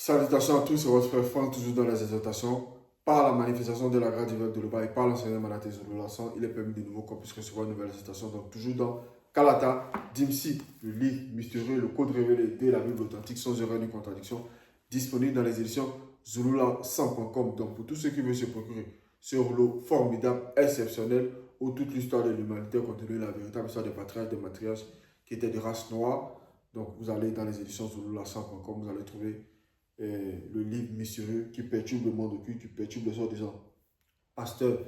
Salutations à tous, c'est votre frère Franck, toujours dans les exhortations. Par la manifestation de la grâce divine de l'Oba et par l'enseignement de la il est permis de nouveau qu'on puisse recevoir une nouvelle exhortation. Donc, toujours dans Kalata, Dimsi, le livre mystérieux, le code révélé de la Bible authentique, sans erreur ni contradiction, disponible dans les éditions Zulula100.com. Donc, pour tous ceux qui veulent se procurer ce rouleau formidable, exceptionnel, où toute l'histoire de l'humanité contenue la véritable histoire des patriarches, des matriarches qui étaient de race noire. Donc, vous allez dans les éditions Zulula100.com, vous allez trouver le livre mystérieux qui perturbe le monde occulte, qui perturbe les sortes des gens, pasteurs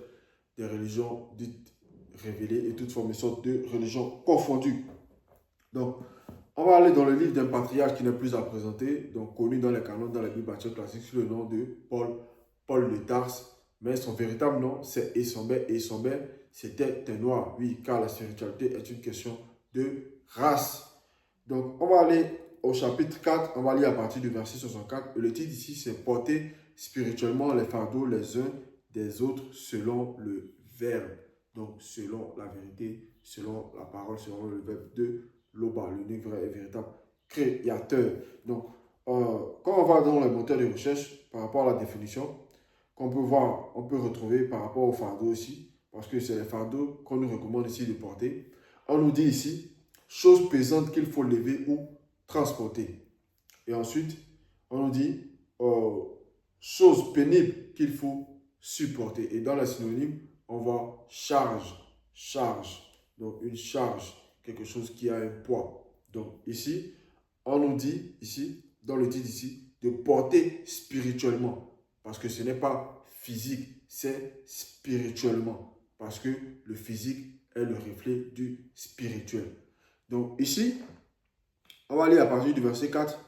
des religions dites révélées et toutes formes de sortes de religions confondues. Donc, on va aller dans le livre d'un patriarche qui n'est plus à présenter, donc connu dans les canons, dans la Bible classique, sous le nom de Paul de Tarse. Mais son véritable nom, c'est Essambert. Et Essambert, c'était un noir, oui, car la spiritualité est une question de race. Donc, on va aller au chapitre 4, on va lire à partir du verset 64. Et le titre ici, c'est « Porter spirituellement les fardeaux les uns des autres selon le verbe ». Donc, selon la vérité, selon la parole, selon le verbe de l'Oba, l'unique vrai et véritable créateur. Donc, quand on va dans le moteur de recherche, par rapport à la définition, qu'on peut voir, on peut retrouver par rapport aux fardeaux aussi, parce que c'est les fardeaux qu'on nous recommande ici de porter. On nous dit ici, chose pesante qu'il faut lever ou transporter. Et ensuite, on nous dit chose pénible qu'il faut supporter. Et dans les synonymes, on voit charge, charge. Donc une charge, quelque chose qui a un poids. Donc ici, on nous dit, ici, dans le titre ici, de porter spirituellement. Parce que ce n'est pas physique, c'est spirituellement. Parce que le physique est le reflet du spirituel. Donc ici, on va lire à partir du verset 4.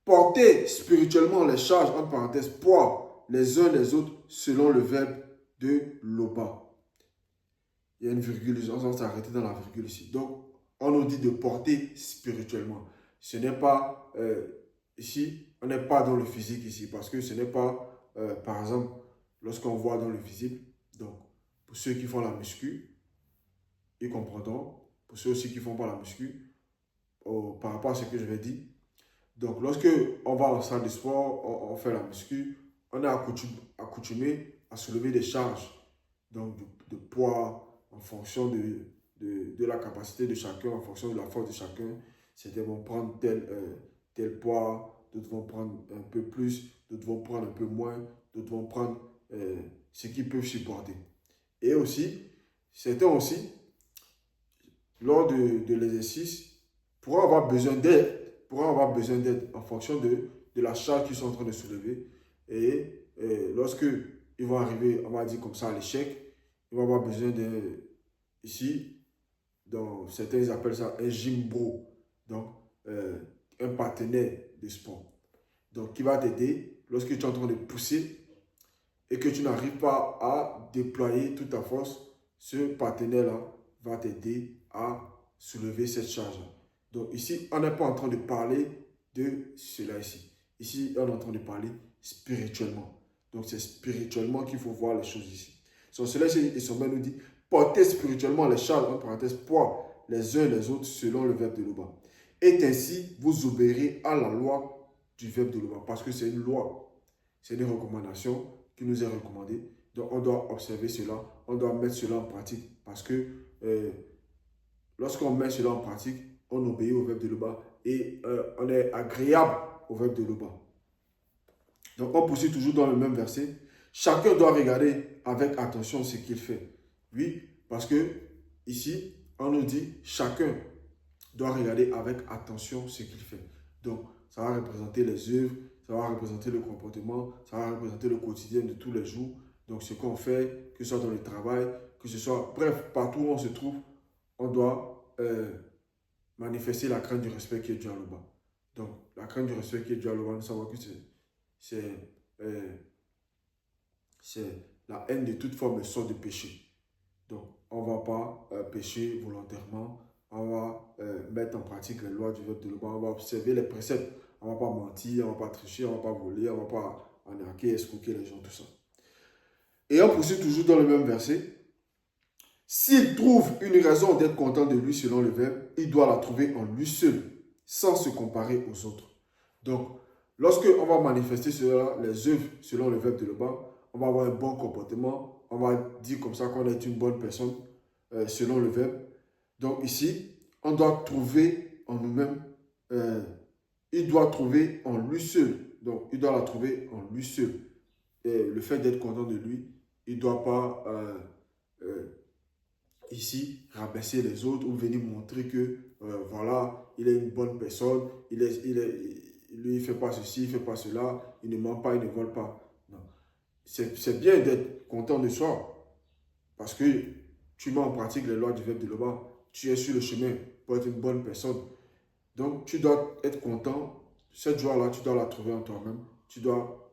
Portez spirituellement les charges, entre parenthèses, poids, les uns les autres, selon le verbe de l'Oba. Il y a une virgule, on va s'arrêter dans la virgule ici. Donc, on nous dit de porter spirituellement. Ce n'est pas, ici, on n'est pas dans le physique ici, parce que ce n'est pas, par exemple, lorsqu'on voit dans le visible, donc, pour ceux qui font la muscu, ils comprendront, pour ceux aussi qui ne font pas la muscu, par rapport à ce que je vais dire. Donc, lorsque on va en salle de sport, on fait la muscu, on est accoutumé à soulever des charges, donc de poids en fonction de la capacité de chacun, en fonction de la force de chacun. Certains vont prendre tel poids, d'autres vont prendre un peu plus, d'autres vont prendre un peu moins, d'autres vont prendre ce qu'ils peuvent supporter. Et aussi, certains aussi, lors de l'exercice, pourront avoir besoin d'aide en fonction de la charge qu'ils sont en train de soulever. Et lorsque ils vont arriver, on va dire comme ça, à l'échec, ils vont avoir besoin ici, donc certains appellent ça un gym bro, donc un partenaire de sport. Donc qui va t'aider lorsque tu es en train de pousser et que tu n'arrives pas à déployer toute ta force, ce partenaire-là va t'aider à soulever cette charge-là. Donc ici, on n'est pas en train de parler de cela ici. Ici, on est en train de parler spirituellement. Donc c'est spirituellement qu'il faut voir les choses ici. Sur cela, Essambert nous dit, portez spirituellement les charges, en parenthèse, poids les uns les autres selon le verbe de l'Oba. Et ainsi, vous obéirez à la loi du verbe de l'Oba. Parce que c'est une loi, c'est une recommandation qui nous est recommandée. Donc on doit observer cela, on doit mettre cela en pratique. Parce que lorsqu'on met cela en pratique, on obéit au verbe de l'Oba et on est agréable au verbe de l'Oba. Donc on poursuit toujours dans le même verset. Chacun doit regarder avec attention ce qu'il fait. Oui, parce que ici, on nous dit chacun doit regarder avec attention ce qu'il fait. Donc, ça va représenter les œuvres, ça va représenter le comportement, ça va représenter le quotidien de tous les jours. Donc, ce qu'on fait, que ce soit dans le travail, que ce soit, bref, partout où on se trouve, on doit manifester la crainte du respect qui est due à l'Oba. Donc, la crainte du respect qui est due à l'Oba, nous savons que c'est la haine de toute forme de sorte de péché. Donc, on ne va pas pécher volontairement, on va mettre en pratique les lois du verbe de l'Oba, on va observer les préceptes, on ne va pas mentir, on ne va pas tricher, on ne va pas voler, on ne va pas arnaquer, escroquer les gens, tout ça. Et on poursuit toujours dans le même verset. S'il trouve une raison d'être content de lui selon le verbe, il doit la trouver en lui seul, sans se comparer aux autres. Donc, Lorsque on va manifester cela, les œuvres selon le verbe de Loba, on va avoir un bon comportement, on va dire comme ça qu'on est une bonne personne selon le verbe. Donc ici, on doit trouver en nous-mêmes, il doit trouver en lui seul. Donc il doit la trouver en lui seul. Et le fait d'être content de lui, il ne doit pas ici rabaisser les autres ou venir montrer que voilà, il est une bonne personne, lui il ne fait pas ceci, il ne fait pas cela, il ne ment pas, il ne vole pas. Non. C'est bien d'être content de soi parce que tu mets en pratique les lois du verbe de Loba, tu es sur le chemin pour être une bonne personne. Donc tu dois être content, cette joie-là, tu dois la trouver en toi-même, tu dois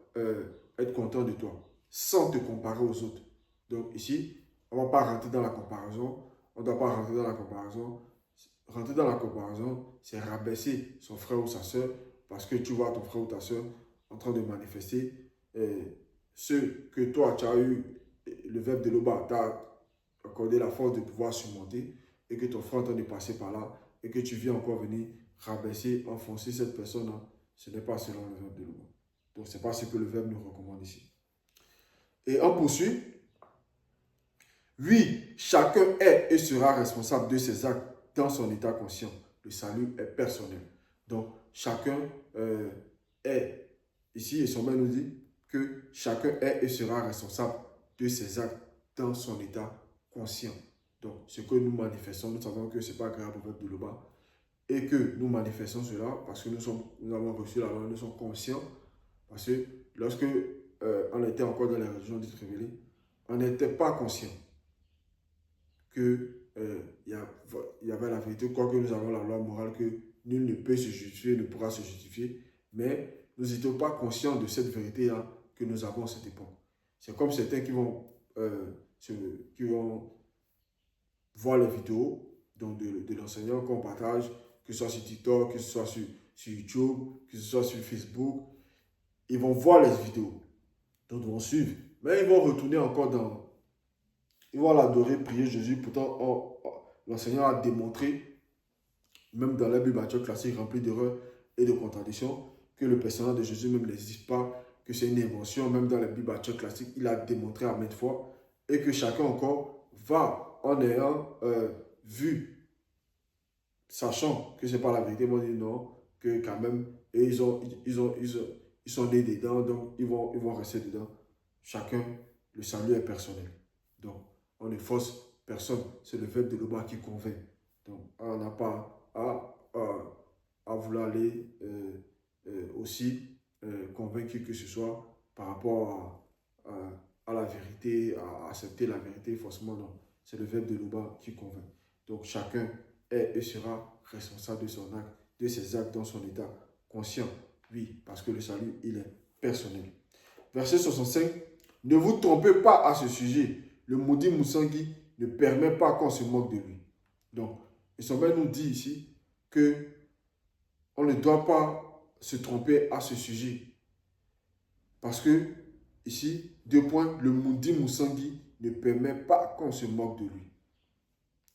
être content de toi sans te comparer aux autres. Donc ici, on ne va pas rentrer dans la comparaison. On ne doit pas rentrer dans la comparaison. Rentrer dans la comparaison, c'est rabaisser son frère ou sa soeur parce que tu vois ton frère ou ta soeur en train de manifester ce que toi, tu as eu, le verbe de l'Oba, t'a accordé la force de pouvoir surmonter et que ton frère est en train de passer par là et que tu viens encore venir rabaisser, enfoncer cette personne-là. Ce n'est pas selon le verbe de l'Oba. Donc, ce n'est pas ce que le verbe nous recommande ici. Et on poursuit. Oui, chacun est et sera responsable de ses actes dans son état conscient. Le salut est personnel. Donc, chacun est, ici, et son maître nous dit que chacun est et sera responsable de ses actes dans son état conscient. Donc, ce que nous manifestons, nous savons que ce n'est pas grave au peuple de Loba et que nous manifestons cela parce que nous avons reçu la loi, nous sommes conscients. Parce que lorsque on était encore dans les régions dites révélées, on n'était pas conscient qu'il y avait la vérité, quoique nous avons la loi morale que nul ne peut se justifier, ne pourra se justifier, mais nous n'étions pas conscients de cette vérité-là que nous avons à cette époque. C'est comme certains qui vont voir les vidéos donc de l'enseignant qu'on partage, que ce soit sur TikTok, que ce soit sur YouTube, que ce soit sur Facebook. Ils vont voir les vidéos, d'autres vont suivre, mais ils vont retourner encore dans... Ils vont l'adorer, prier Jésus. Pourtant, l'enseignant a démontré, même dans la Bible classique remplie d'erreurs et de contradictions, que le personnage de Jésus même n'existe pas, que c'est une invention. Même dans la Bible classique, il a démontré à maintes fois. Et que chacun encore va, en ayant vu, sachant que ce n'est pas la vérité, ils vont dire non, que quand même, et ils sont nés dedans, donc ils vont rester dedans. Chacun, le salut est personnel. Donc, on ne force personne. C'est le verbe de l'Oba qui convainc. Donc, on n'a pas à vouloir aller aussi convaincre qui que ce soit par rapport à la vérité, à accepter la vérité. Forcément, non. C'est le verbe de l'Oba qui convainc. Donc, chacun est et sera responsable de son acte, de ses actes dans son état conscient. Oui, parce que le salut, il est personnel. Verset 65. Ne vous trompez pas à ce sujet. Le maudit Moussangui ne permet pas qu'on se moque de lui. Donc, et son père nous dit ici que on ne doit pas se tromper à ce sujet. Parce que, ici, 2 points, le maudit Moussangui ne permet pas qu'on se moque de lui.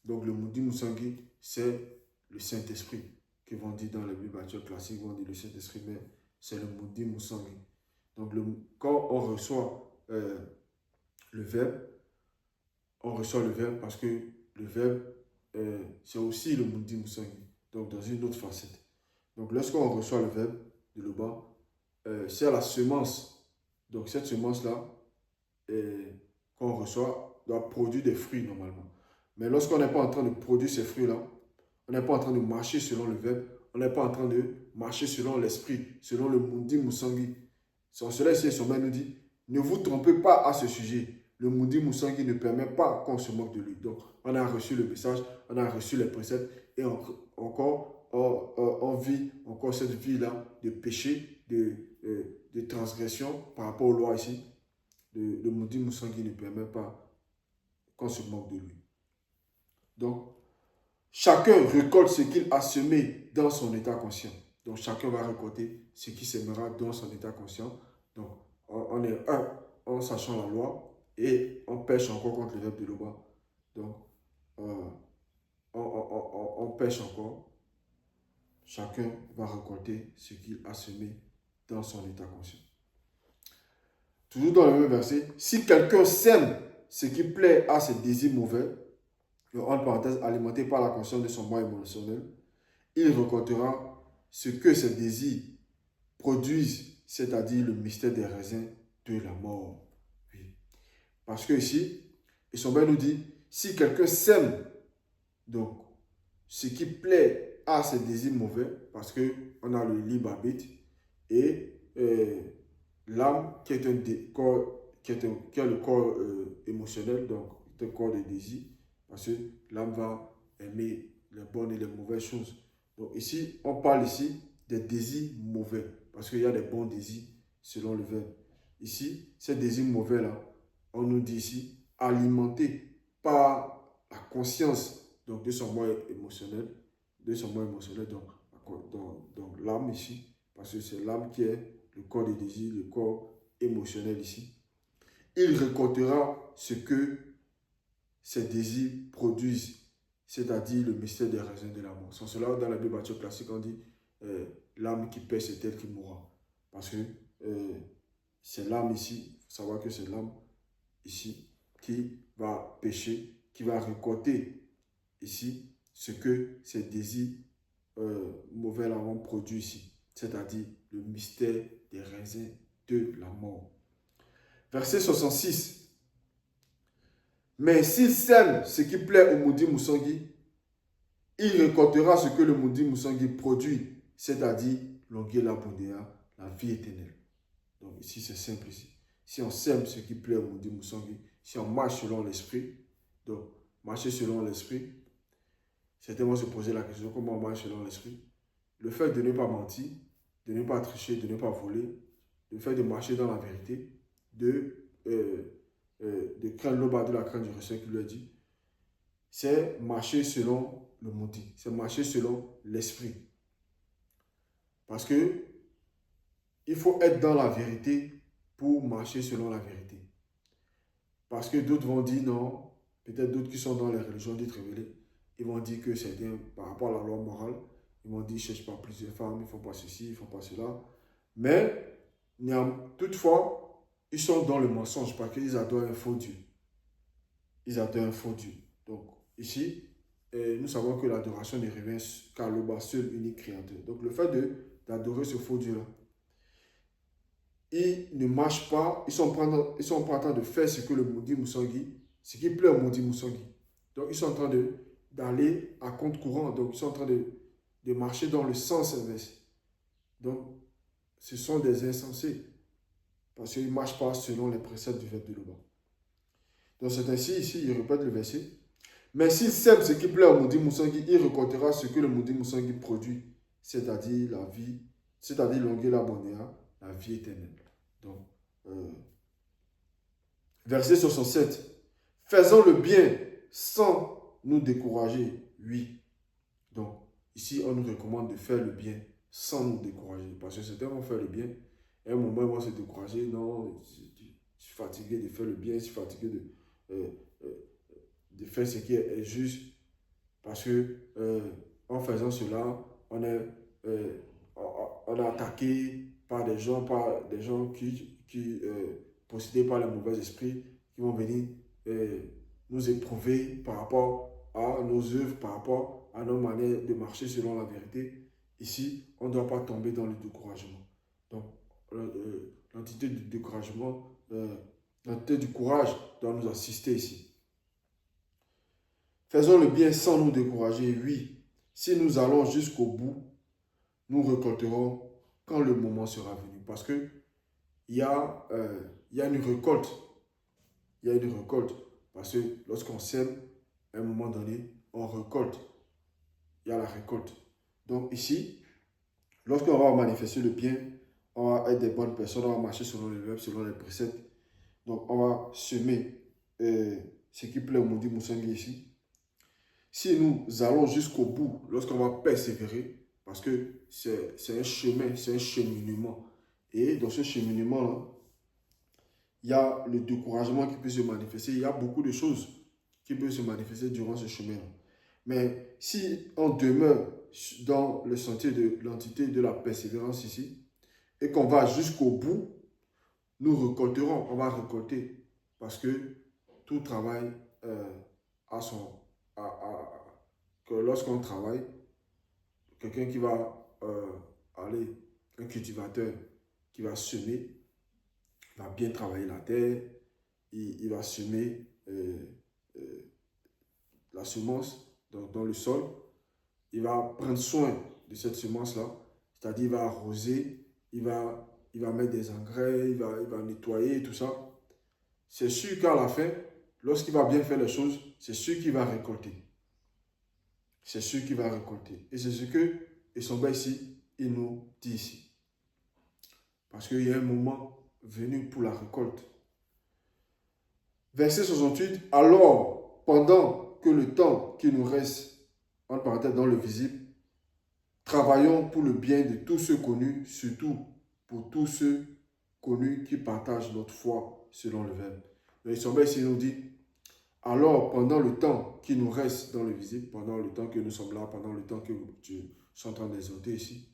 Donc, le maudit Moussangui, c'est le Saint-Esprit, qui vont dire dans la Bible classique, vont dire le Saint-Esprit, mais c'est le maudit Moussangui. Donc, quand on reçoit le verbe, on reçoit le verbe parce que le verbe, c'est aussi le maudit Moussangui, donc dans une autre facette. Donc, lorsqu'on reçoit le verbe de là-bas, c'est la semence. Donc, cette semence-là, qu'on reçoit, doit produire des fruits normalement. Mais lorsqu'on n'est pas en train de produire ces fruits-là, on n'est pas en train de marcher selon le verbe, on n'est pas en train de marcher selon l'esprit, selon le maudit Moussangui. Sans cela, ici, son maître nous dit, ne vous trompez pas à ce sujet. Le maudit Moussangui ne permet pas qu'on se moque de lui. Donc, on a reçu le message, on a reçu les préceptes et encore, on vit encore cette vie-là de péché, de transgression par rapport aux lois ici. Le maudit Moussangui ne permet pas qu'on se moque de lui. Donc, chacun récolte ce qu'il a semé dans son état conscient. Donc, chacun va récolter ce qu'il sèmera dans son état conscient. Donc, on est en sachant la loi et on pêche encore contre le verbe de l'Oba. Donc, on pêche encore. Chacun va récolter ce qu'il a semé dans son état conscient. Toujours dans le même verset, si quelqu'un sème ce qui plaît à ses désirs mauvais, entre parenthèses, alimenté par la conscience de son moi émotionnel, il récoltera ce que ses désirs produisent, c'est-à-dire le mystère des raisins de la mort. Oui. Parce que ici, Issombel nous dit, si quelqu'un sème donc ce qui plaît à ses désirs mauvais, parce qu'on a le libre arbitre, et l'âme qui est corps, qui est le corps émotionnel, donc le corps des désirs, parce que l'âme va aimer les bonnes et les mauvaises choses. Donc ici, on parle ici des désirs mauvais, parce qu'il y a des bons désirs selon le verbe. Ici, ces désirs mauvais-là, on nous dit ici, alimentés par la conscience donc, de son moi émotionnel, donc l'âme ici, parce que c'est l'âme qui est le corps des désirs, le corps émotionnel ici. Il récoltera ce que ses désirs produisent, c'est-à-dire le mystère des raisins de la mort. Sans cela, dans la Bible classique, on dit l'âme qui paie, c'est elle qui mourra. Parce que c'est l'âme ici, il faut savoir que c'est l'âme ici qui va pécher, qui va récolter ici ce que ses désirs mauvais vont produire ici, c'est-à-dire le mystère des raisins de la mort. Verset 66. Mais s'il sème ce qui plaît au Moudi Moussangi, il récoltera ce que le Moudi Moussangi produit, c'est-à-dire l'Ongela Bondéa, la vie éternelle. Donc ici, c'est simple ici. Si on sème ce qui plaît au Moudi Moussangi, si on marche selon l'esprit, donc marcher selon l'esprit, certainement se poser la question comment on marche selon l'esprit. Le fait de ne pas mentir, de ne pas tricher, de ne pas voler, le fait de marcher dans la vérité, de craindre l'aube de la crainte du reçu qui lui a dit, c'est marcher selon le maudit, c'est marcher selon l'esprit. Parce que il faut être dans la vérité pour marcher selon la vérité. Parce que d'autres vont dire non, peut-être d'autres qui sont dans les religions dites révélées, ils vont dire que c'est bien par rapport à la loi morale. Ils vont dire, ne cherche pas plusieurs femmes, ils ne font pas ceci, ils ne font pas cela. Mais, toutefois, ils sont dans le mensonge parce qu'ils adorent un faux Dieu. Ils adorent un faux Dieu. Donc, ici, nous savons que l'adoration ne revient qu'à l'Oba, seul unique créateur. Donc, le fait d'adorer ce faux Dieu-là, ils ne marchent pas, ils sont pas en train de faire ce que le Moudi Moussangi, ce qui plaît au Moudi Moussangi. Donc, ils sont en train d'aller à compte courant. Donc, ils sont en train de marcher dans le sens inverse. Donc, ce sont des insensés. Parce qu'ils ne marchent pas selon les préceptes du verbe de l'Oba. Donc, c'est ainsi, ici, il répète le verset. Mais s'il sème ce qui plaît au Moudi Moussangi, il récoltera ce que le Moudi Moussangi produit, c'est-à-dire la vie, c'est-à-dire l'Ongela Bondéa, la vie éternelle. Donc, verset 67. Faisons le bien sans nous décourager, oui. Donc, ici, on nous recommande de faire le bien sans nous décourager. Parce que certains vont faire le bien, et à un moment, ils vont se décourager. Non, je suis fatigué de faire le bien, je suis fatigué de faire ce qui est juste. Parce que en faisant cela, on est attaqué par des gens qui possédés par les mauvais esprits, qui vont venir nous éprouver par rapport à nos œuvres, par rapport à nos manières de marcher selon la vérité. Ici, on ne doit pas tomber dans le découragement. Donc, l'entité du découragement, l'entité du courage doit nous assister ici. Faisons le bien sans nous décourager, oui. Si nous allons jusqu'au bout, nous récolterons quand le moment sera venu. Parce qu'il y a une récolte. Il y a une récolte. Parce que lorsqu'on sème, à un moment donné, on récolte. Il y a la récolte. Donc ici, lorsqu'on va manifester le bien, on va être des bonnes personnes, on va marcher selon les verbes, selon les préceptes. Donc on va semer ce qui plaît au Moudi Moussangi ici. Si nous allons jusqu'au bout, lorsqu'on va persévérer, parce que c'est un chemin, c'est un cheminement. Et dans ce cheminement-là, il y a le découragement qui peut se manifester. Il y a beaucoup de choses qui peuvent se manifester durant ce chemin-là. Mais si on demeure dans le sentier de l'entité de la persévérance ici, et qu'on va jusqu'au bout, nous récolterons, on va récolter. Parce que tout travail a son... que lorsqu'on travaille, quelqu'un qui va aller, un cultivateur qui va semer, va bien travailler la terre, il va semer la semence dans le sol, il va prendre soin de cette semence-là, c'est-à-dire il va arroser, il va mettre des engrais, il va nettoyer, tout ça. C'est sûr qu'à la fin, lorsqu'il va bien faire les choses, c'est sûr qu'il va récolter. C'est sûr qu'il va récolter. Et c'est ce que Essomba ici, il nous dit ici. Parce qu'il y a un moment venu pour la récolte. Verset 68. Alors, pendant que le temps qui nous reste, en parenthèse dans le visible, travaillons pour le bien de tous ceux connus, surtout pour tous ceux connus qui partagent notre foi selon le verbe. Mais Essomba ici nous dit, alors, pendant le temps qui nous reste dans le visible, pendant le temps que nous sommes là, pendant le temps que je suis en train d'exhorter ici,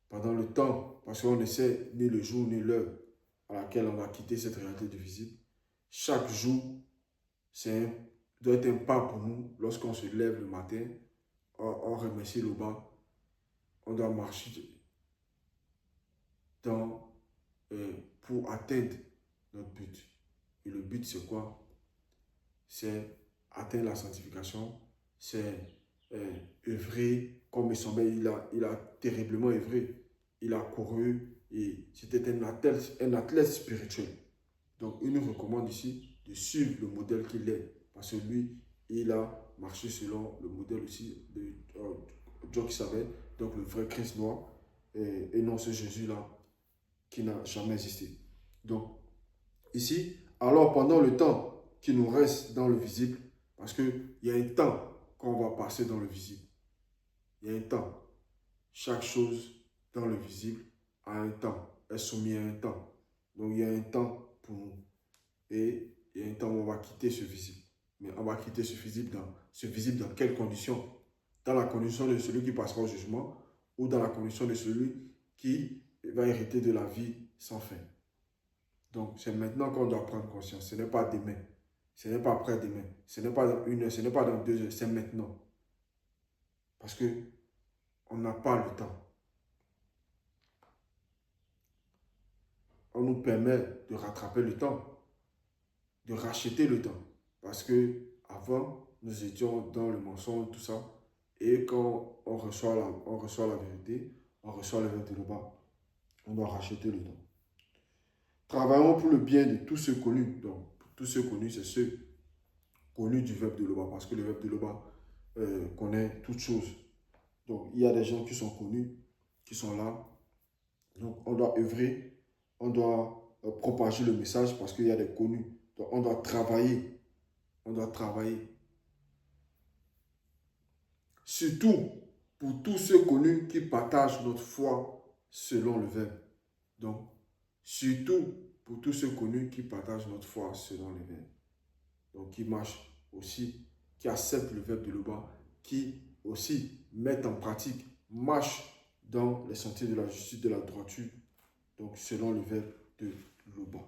pendant le temps, parce qu'on ne sait ni le jour ni l'heure à laquelle on va quitter cette réalité du visible, chaque jour doit être un pas pour nous. Lorsqu'on se lève le matin, on remercie le bas, on doit marcher pour atteindre notre but. Et le but, c'est quoi? C'est atteindre la sanctification, c'est œuvrer comme Essomba, il a terriblement œuvré. Il a couru et c'était un athlète spirituel. Donc, il nous recommande ici de suivre le modèle qu'il est. Parce que lui, il a marché selon le modèle aussi de Dieu qui savait, donc le vrai Christ noir, et non ce Jésus-là qui n'a jamais existé. Donc, ici, alors pendant le temps qui nous reste dans le visible, parce qu'il y a un temps qu'on va passer dans le visible. Il y a un temps. Chaque chose dans le visible a un temps, est soumise à un temps. Donc, il y a un temps pour nous. Et il y a un temps où on va quitter ce visible. Mais on va quitter ce visible dans quelles conditions? Dans la condition de celui qui passera au jugement ou dans la condition de celui qui va hériter de la vie sans fin. Donc, c'est maintenant qu'on doit prendre conscience. Ce n'est pas demain. Ce n'est pas après-demain. Ce n'est pas dans 1 heure. Ce n'est pas dans 2 heures. C'est maintenant. Parce qu'on n'a pas le temps. On nous permet de rattraper le temps, de racheter le temps. Parce que avant, nous étions dans le mensonge, tout ça. Et quand on reçoit la vérité, on reçoit le verbe de là-bas. On doit racheter le temps. Travaillons pour le bien de tous ceux connus. Donc, tous ceux connus, c'est ceux connus du verbe de Loba. Parce que le verbe de Loba connaît toutes choses. Donc, il y a des gens qui sont connus, qui sont là. Donc, on doit œuvrer. On doit propager le message parce qu'il y a des connus. Donc, on doit travailler. On doit travailler. Surtout pour tous ceux connus qui partagent notre foi selon le verbe. Donc, surtout pour tous ceux connus qui partagent notre foi selon le verbe. Donc, qui marchent aussi, qui acceptent le verbe de Loba, qui aussi mettent en pratique, marchent dans les sentiers de la justice, de la droiture, donc selon le verbe de Loba.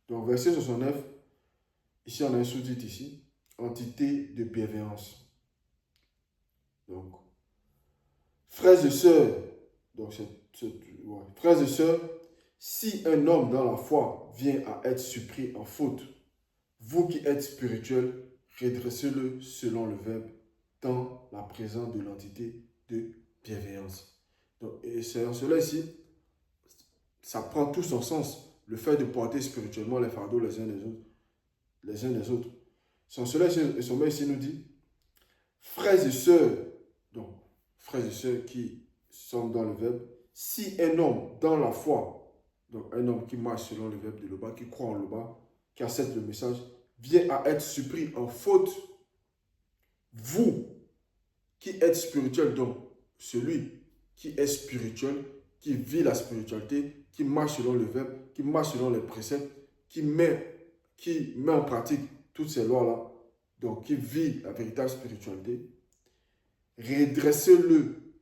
Donc, verset 69, ici on a un sous-titre ici, entité de bienveillance. Donc, frères et sœurs, frères et sœurs, si un homme dans la foi vient à être surpris en faute, vous qui êtes spirituels, redressez-le selon le verbe dans la présence de l'entité de bienveillance. Donc, et c'est en cela ici, ça prend tout son sens, le fait de porter spirituellement les fardeaux les uns des autres. C'est en cela ici nous dit, frères et sœurs, donc frères et sœurs qui sont dans le verbe, si un homme dans la foi, donc un homme qui marche selon le verbe de Loba, qui croit en Loba, qui accepte le message, vient à être surpris en faute, vous qui êtes spirituel, donc celui qui est spirituel, qui vit la spiritualité, qui marche selon le verbe, qui marche selon les préceptes, qui met en pratique toutes ces lois-là, donc qui vit la véritable spiritualité, redressez-le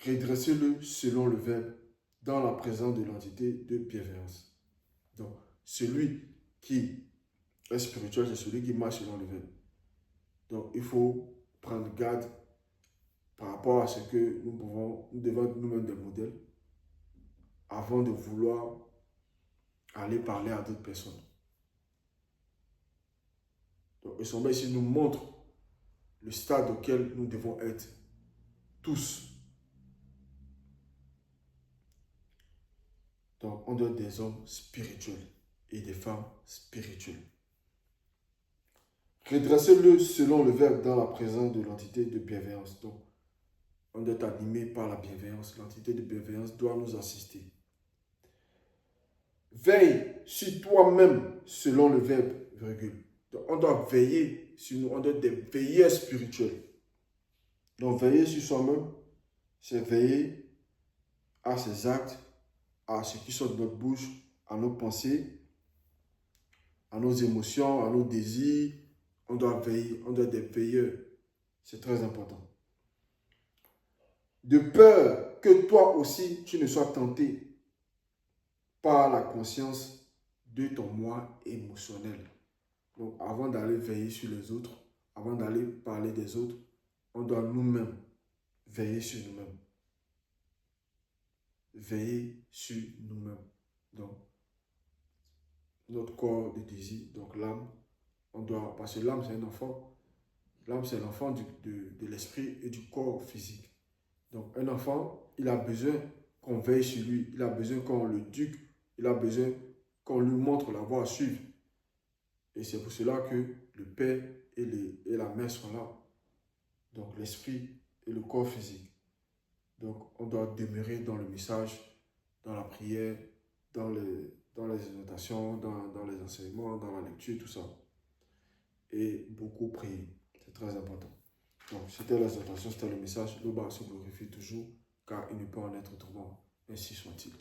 redressez-le selon le verbe dans la présence de l'entité de bienveillance. Donc, celui qui est spirituel, c'est celui qui marche selon le verbe. Donc, il faut prendre garde par rapport à ce que nous devons être nous-mêmes des modèles avant de vouloir aller parler à d'autres personnes. Donc, le sommet ici nous montre le stade auquel nous devons être tous. Donc, on doit être des hommes spirituels et des femmes spirituelles. Redressez-le selon le verbe dans la présence de l'entité de bienveillance. Donc, on doit être animé par la bienveillance. L'entité de bienveillance doit nous assister. Veille sur toi-même selon le verbe, virgule. Donc, on doit veiller sur nous. On doit être des veilleurs spirituels. Donc, veiller sur soi-même, c'est veiller à ses actes, à ce qui sort de notre bouche, à nos pensées, à nos émotions, à nos désirs. On doit veiller, on doit être des veilleurs. C'est très important. De peur que toi aussi, tu ne sois tenté par la conscience de ton moi émotionnel. Donc, avant d'aller veiller sur les autres, avant d'aller parler des autres, on doit nous-mêmes veiller sur nous-mêmes. Veiller sur nous-mêmes. Donc, notre corps de désir, donc l'âme, parce que l'âme c'est un enfant. L'âme c'est l'enfant de l'esprit et du corps physique. Donc, un enfant, il a besoin qu'on veille sur lui, il a besoin qu'on le éduque, il a besoin qu'on lui montre la voie à suivre. Et c'est pour cela que le père et la mère sont là. Donc, l'esprit et le corps physique. Donc, on doit demeurer dans le message, dans la prière, dans les exhortations, dans les enseignements, dans la lecture, tout ça. Et beaucoup prier. C'est très important. Donc, c'était l'exhortation, c'était le message. Le bas se glorifie toujours, car il ne peut en être autrement. Ainsi soit-il.